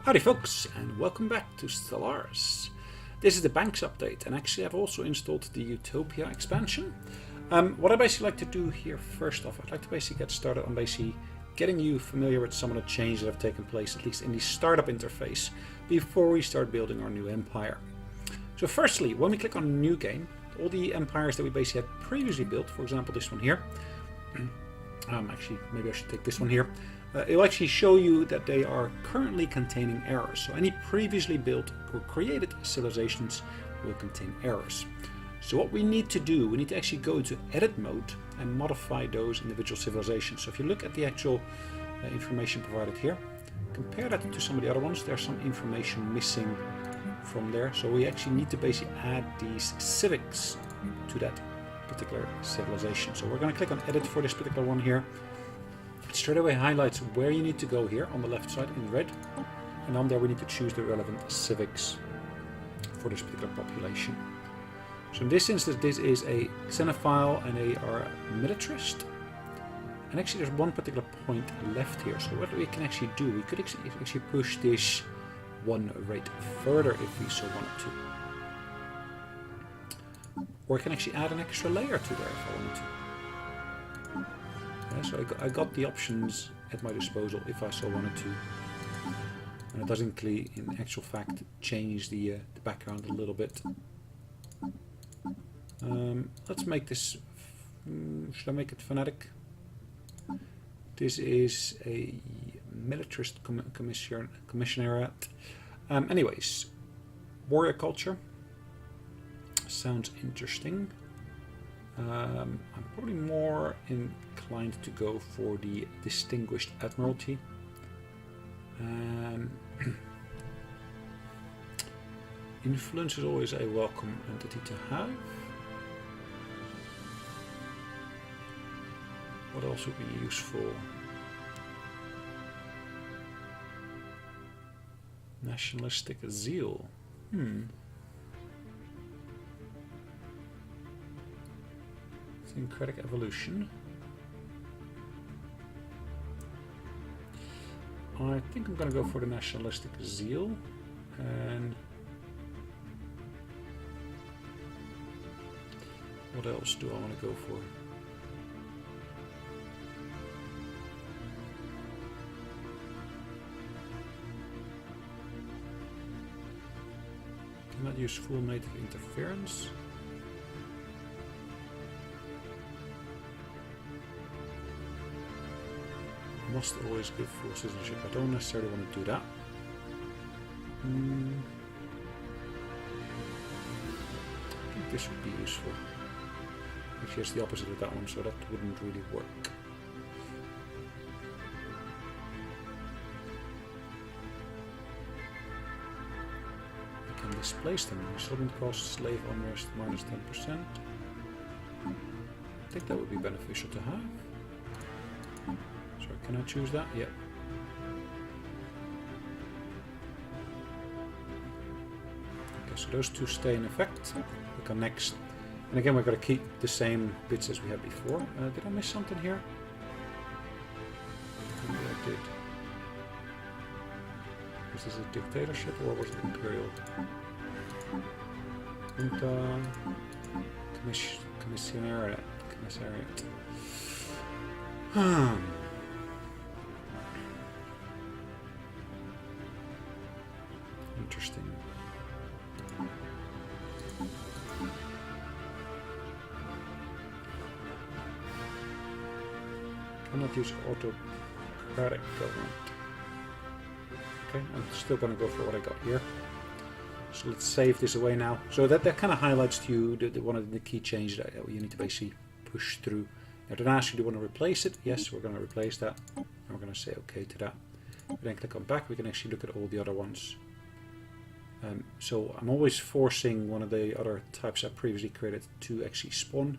Howdy folks, and welcome back to Stellaris. This is the Banks update, and actually I've also installed the Utopia expansion. What I basically like to do here first off, I'd like to basically get started on basically getting you familiar with some of the changes that have taken place, at least in the startup interface, before we start building our new empire. So firstly, when we click on New Game, all the empires that we basically had previously built, for example this one here, actually maybe I should take this one here, it'll actually show you that they are currently containing errors. So any previously built or created civilizations will contain errors. So what we need to do, we need to actually go into edit mode and modify those individual civilizations. So if you look at the actual information provided here, compare that to some of the other ones, there's some information missing from there. So we actually need to basically add these civics to that particular civilization. So we're going to click on edit for this particular one here. It straight away highlights where you need to go here on the left side in red, and on there we need to choose the relevant civics for this particular population. So in this instance this is a xenophile and they are a militarist, and actually there's one particular point left here. So what we can actually do, we could actually push this one rate further if we so wanted to, or we can actually add an extra layer to there if I wanted to. Yeah, so I got the options at my disposal if I so wanted to, and it does include, in actual fact, change the background a little bit. Let's make this, should I make it fanatic? This is a militarist commissionerate. Anyways, warrior culture sounds interesting. I'm probably more inclined to go for the distinguished admiralty. Influence is always a welcome entity to have. What else would be useful? Nationalistic zeal. Syncretic evolution. I think I'm going to go for the nationalistic zeal, and what else do I want to go for? Cannot use full native interference. Must always give full citizenship. I don't necessarily want to do that. I think this would be useful. Actually, it's the opposite of that one, so that wouldn't really work. I can displace them. Settlement costs, slave unrest minus 10%. I think that would be beneficial to have. Can I choose that? Yep. Okay, so those two stay in effect. Click on next. And again, we're going to keep the same bits as we had before. Did I miss something here? Maybe I did. Was this a dictatorship or was it imperial? Junta. Commissariat. Interesting. Cannot use autocratic government. Okay, I'm still going to go for what I got here. So let's save this away now. So that kind of highlights to you one of the key changes that you need to basically push through. Now then ask you, do you want to replace it? Yes, we're going to replace that. And we're going to say OK to that. We then click on back. We can actually look at all the other ones. So I'm always forcing one of the other types I previously created to actually spawn.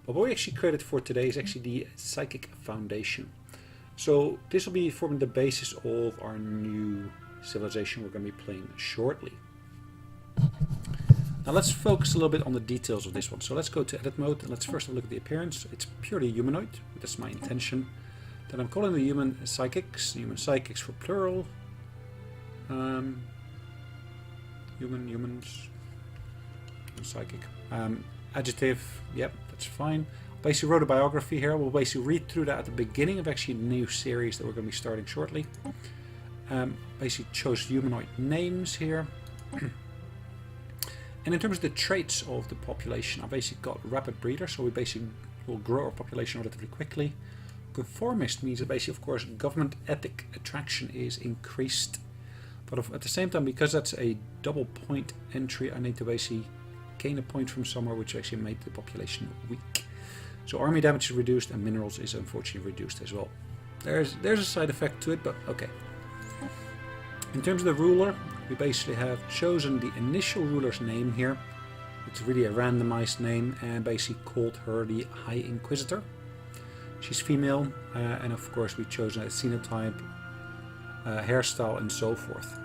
But what we actually created for today is actually the Psychic Foundation. So this will be forming the basis of our new civilization we're going to be playing shortly. Now let's focus a little bit on the details of this one. So let's go to edit mode and let's first have a look at the appearance. It's purely humanoid. That's my intention. Then I'm calling the human psychics for plural. Humans, psychic. Adjective, yep, that's fine. Basically wrote a biography here. We'll basically read through that at the beginning of actually the new series that we're going to be starting shortly. Basically chose humanoid names here. And in terms of the traits of the population, I basically got rapid breeder, so we basically will grow our population relatively quickly. Conformist means that basically, of course, government ethic attraction is increased. But at the same time, because that's a double point entry, I need to basically gain a point from somewhere, which actually made the population weak. So army damage is reduced and minerals is unfortunately reduced as well. There's a side effect to it, but okay. In terms of the ruler, we basically have chosen the initial ruler's name here. It's really a randomized name, and basically called her the High Inquisitor. She's female, and of course we've chosen a phenotype, hairstyle, and so forth.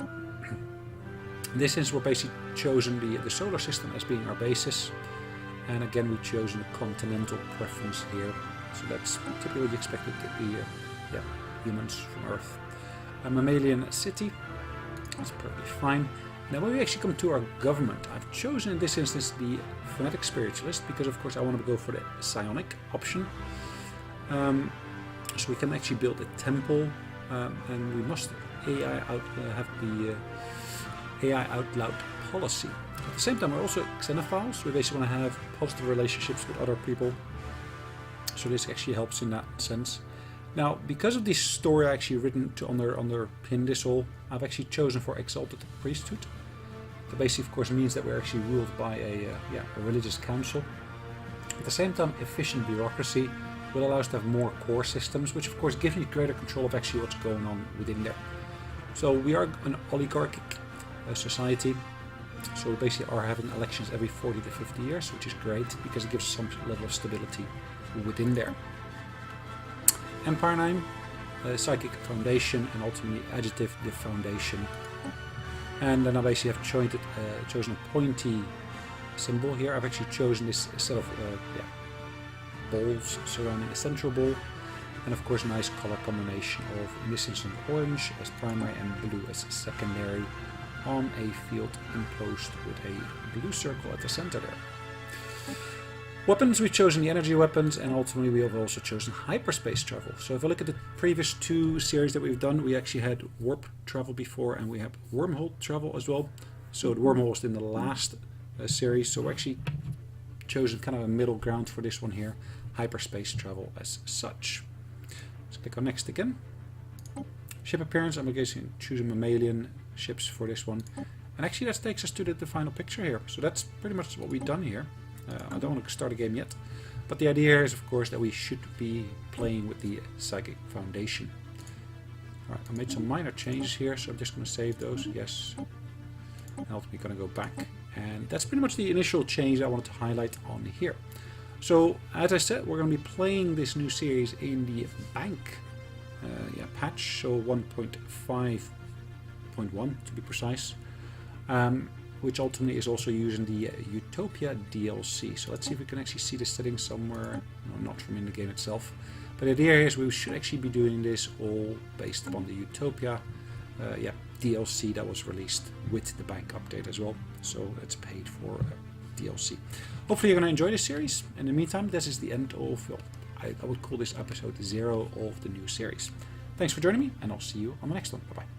In this instance, we're basically chosen the solar system as being our basis, and again we've chosen a continental preference here. So that's typically what you expect it to be. Humans from Earth. A mammalian city. That's perfectly fine. Now when we actually come to our government, I've chosen in this instance the phonetic spiritualist because of course I want to go for the psionic option. So we can actually build a temple, and we must have the AI out loud policy. At the same time, we're also xenophiles. We basically want to have positive relationships with other people. So this actually helps in that sense. Now, because of this story I actually written to underpin this all, I've actually chosen for exalted priesthood. That basically, of course, means that we're actually ruled by a religious council. At the same time, efficient bureaucracy will allow us to have more core systems, which of course gives you greater control of actually what's going on within there. So we are an oligarchic society. So we basically are having elections every 40 to 50 years, which is great because it gives some level of stability within there. Empire name, psychic foundation, and ultimately adjective the foundation. And then I basically have chosen a pointy symbol here. I've actually chosen this set of balls surrounding a central ball, and of course a nice color combination of, in this instance, orange as primary and blue as secondary on a field enclosed with a blue circle at the center there. Weapons, we've chosen the energy weapons, and ultimately we have also chosen hyperspace travel. So if I look at the previous two series that we've done, we actually had warp travel before, and we have wormhole travel as well. So the wormhole was in the last series, so we're actually chosen kind of a middle ground for this one here, hyperspace travel as such. Let's click on next again. Ship appearance, I'm guessing choosing mammalian ships for this one. And actually that takes us to the final picture here. So that's pretty much what we've done here. I don't want to start a game yet, but the idea here is of course that we should be playing with the Psychic Foundation. Alright, I made some minor changes here, so I'm just going to save those, yes. And ultimately going to go back. And that's pretty much the initial change I wanted to highlight on here. So, as I said, we're going to be playing this new series in the bank patch, so 1.5.1 to be precise. Which ultimately is also using the Utopia DLC. So let's see if we can actually see the settings somewhere. No, not from in the game itself. But the idea is we should actually be doing this all based upon the Utopia DLC that was released with the bank update as well. So it's paid for DLC. Hopefully you're going to enjoy this series. In the meantime, this is the end of, well, I would call this episode 0 of the new series. Thanks for joining me, and I'll see you on the next one. Bye bye.